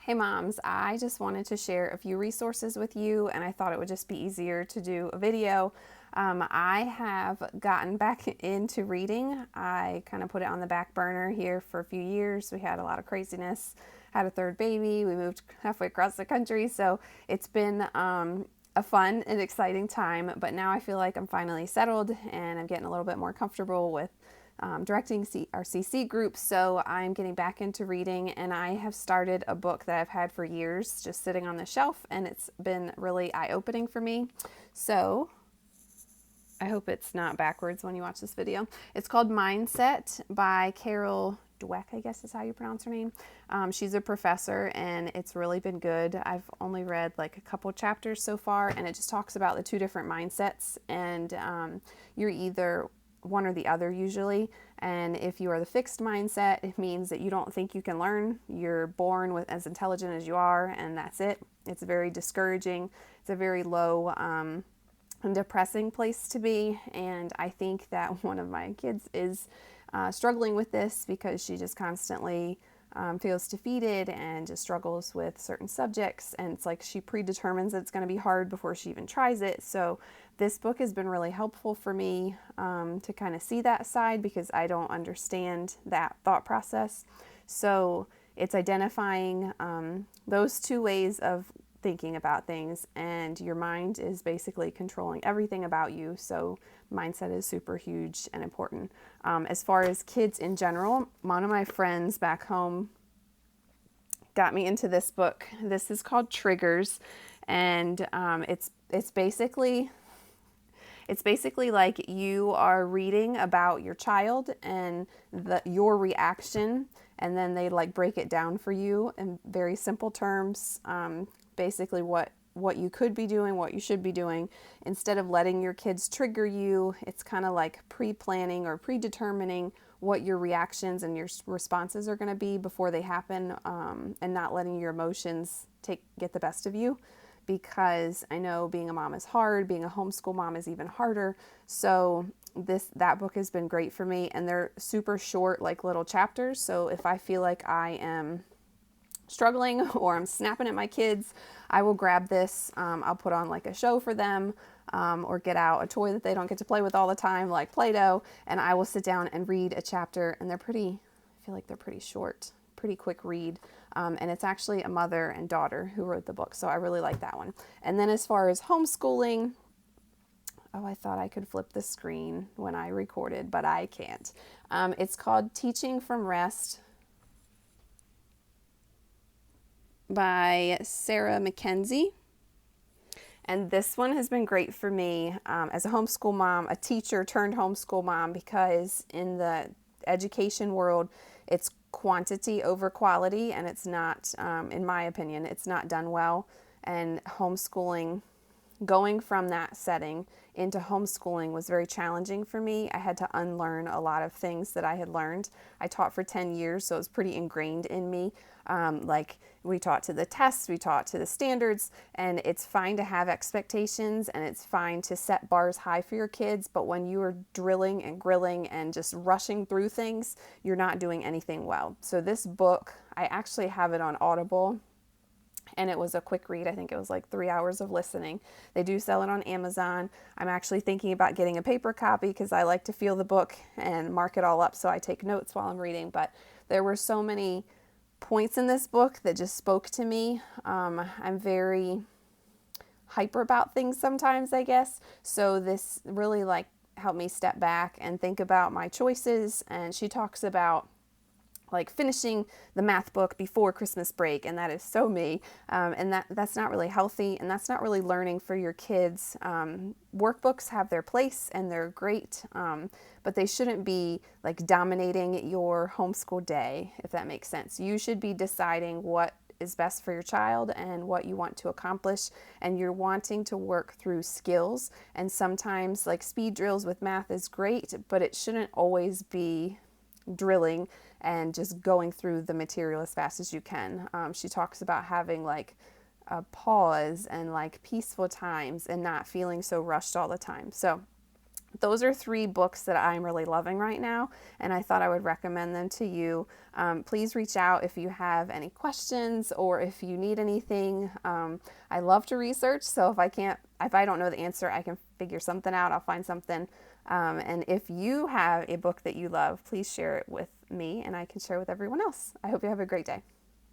Hey moms, I just wanted to share a few resources with you, and I thought it would just be easier to do a video. I have gotten back into reading. I kind of put it on the back burner here for a few years. We had a lot of craziness, had a third baby, we moved halfway across the country, so it's been a fun and exciting time, but now I feel like I'm finally settled and I'm getting a little bit more comfortable with directing our CC group, so I'm getting back into reading, and I have started a book that I've had for years just sitting on the shelf, and it's been really eye-opening for me. So I hope it's not backwards when you watch this video. It's called Mindset by Carol Dweck, I guess is how you pronounce her name. She's a professor, and it's really been good. I've only read like a couple chapters so far, and it just talks about the two different mindsets, and you're either one or the other usually. And if you are the fixed mindset, it means that you don't think you can learn. You're born with as intelligent as you are, and that's it. It's very discouraging. It's a very low and depressing place to be. And I think that one of my kids is struggling with this because she just constantly feels defeated and just struggles with certain subjects, and it's like she predetermines that it's going to be hard before she even tries it. So this book has been really helpful for me to kind of see that side, because I don't understand that thought process. So it's identifying those two ways of thinking about things, and your mind is basically controlling everything about you. So mindset is super huge and important. As far as kids in general, one of my friends back home got me into this book. This is called Triggers, and it's basically like you are reading about your child and your reaction, and then they like break it down for you in very simple terms. Basically what you could be doing, what you should be doing. Instead of letting your kids trigger you, it's kind of like pre-planning or predetermining what your reactions and your responses are going to be before they happen, and not letting your emotions get the best of you. Because I know being a mom is hard, being a homeschool mom is even harder. So that book has been great for me, and they're super short, like little chapters. So if I feel like I am struggling or I'm snapping at my kids, I will grab this. I'll put on like a show for them, or get out a toy that they don't get to play with all the time, like Play-Doh, and I will sit down and read a chapter. And I feel like they're pretty short, pretty quick read. And it's actually a mother and daughter who wrote the book, so I really like that one. And then as far as homeschooling, I thought I could flip the screen when I recorded, but I can't. It's called Teaching from Rest by Sarah Mackenzie. And this one has been great for me as a homeschool mom, a teacher turned homeschool mom, because in the education world, it's quantity over quality, and it's not, in my opinion, it's not done well. And homeschooling, going from that setting into homeschooling was very challenging for me. I had to unlearn a lot of things that I had learned. I taught for 10 years, so it was pretty ingrained in me. Like we taught to the tests, we taught to the standards, and it's fine to have expectations, and it's fine to set bars high for your kids, but when you are drilling and grilling and just rushing through things, you're not doing anything well. So this book, I actually have it on Audible, and it was a quick read. I think it was like 3 hours of listening. They do sell it on Amazon. I'm actually thinking about getting a paper copy because I like to feel the book and mark it all up so I take notes while I'm reading. But there were so many points in this book that just spoke to me. I'm very hyper about things sometimes, I guess. So this really like helped me step back and think about my choices. And she talks about like finishing the math book before Christmas break, and that is so me, and that's not really healthy, and that's not really learning for your kids. Workbooks have their place and they're great, but they shouldn't be like dominating your homeschool day, if that makes sense. You should be deciding what is best for your child and what you want to accomplish, and you're wanting to work through skills, and sometimes like speed drills with math is great, but it shouldn't always be drilling and just going through the material as fast as you can. She talks about having like a pause and like peaceful times and not feeling so rushed all the time. So those are 3 books that I'm really loving right now, and I thought I would recommend them to you. Please reach out if you have any questions or if you need anything. I love to research, so if I don't know the answer, I can figure something out. I'll find something. And if you have a book that you love, please share it with me, and I can share with everyone else. I hope you have a great day.